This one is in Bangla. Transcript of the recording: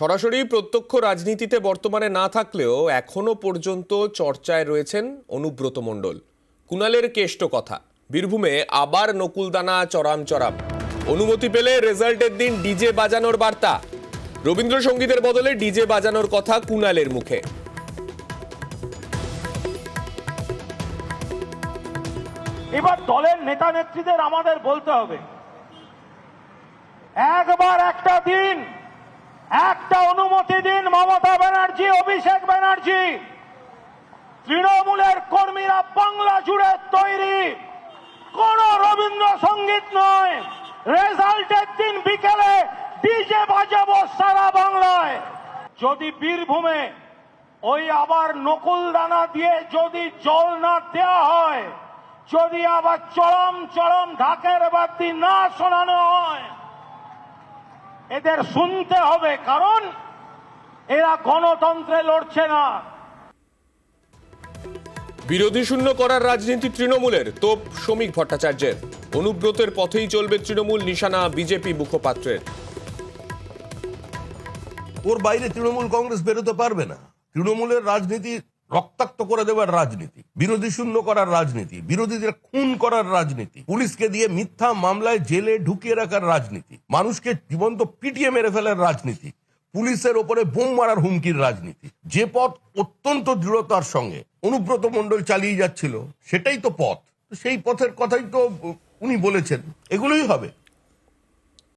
সরাসরি প্রত্যক্ষ রাজনীতিতে বর্তমানে না থাকলেও এখনো পর্যন্ত চর্চায় রয়েছেন অনুব্রত মণ্ডল। কুণালের কেষ্ট কথা, বীরভূমে আবার নকুলদানা চড়াম চড়াম। অনুমতি পেলে রেজাল্টের দিন ডিজে বাজানোর বার্তা। রবীন্দ্রসঙ্গীতের বদলে ডিজে বাজানোর কথা কুণালের মুখে। এবার দলের নেতা নেত্রীদের আমাদের বলতে হবে, একবার একটা দিন একটা অনুমতি দিন। মমতা ব্যানার্জি, অভিষেক ব্যানার্জি, তৃণমূলের কর্মীরা বাংলা জুড়ে তৈরি। কোন রবীন্দ্রসঙ্গীত নয়, রেজাল্টের দিন বিকেলে ডিজে বাজাবো সারা বাংলায়। যদি বীরভূমে ওই আবার নকুলদানা দিয়ে যদি জল না দেওয়া হয়, যদি আবার চরম চরম ঢাকের বাদ্যি না শোনানো হয়, এদের শুনতে হবে, কারণ এরা গণতন্ত্রে লড়ছে না। বিরোধী শূন্য করার রাজনীতি তৃণমূলের, তোপ শ্রমিক ভট্টাচার্যের। অনুব্রতের পথেই চলবে তৃণমূল, নিশানা বিজেপি মুখপাত্রের। ওর বাইরে তৃণমূল কংগ্রেস বেরোতে পারবে না। তৃণমূলের রাজনীতি রক্তাক্ত করে দেওয়ার রাজনীতি, বিরোধী শূন্য করার রাজনীতি, বিরোধীদের খুন করার রাজনীতি, পুলিশকে দিয়ে মিথ্যা মামলায় জেলে ঢুকিয়ে রাখার রাজনীতি, মানুষকে জীবন্ত পিটিয়ে মেরে ফেলার রাজনীতি, পুলিশের ওপরে বোম মারার হুমকির রাজনীতি। যে পথ অত্যন্ত দৃঢ়তার সঙ্গে অনুব্রত মণ্ডল চালিয়ে যাচ্ছিল, সেটাই তো পথ। সেই পথের কথাই তো উনি বলেছেন, এগুলোই হবে।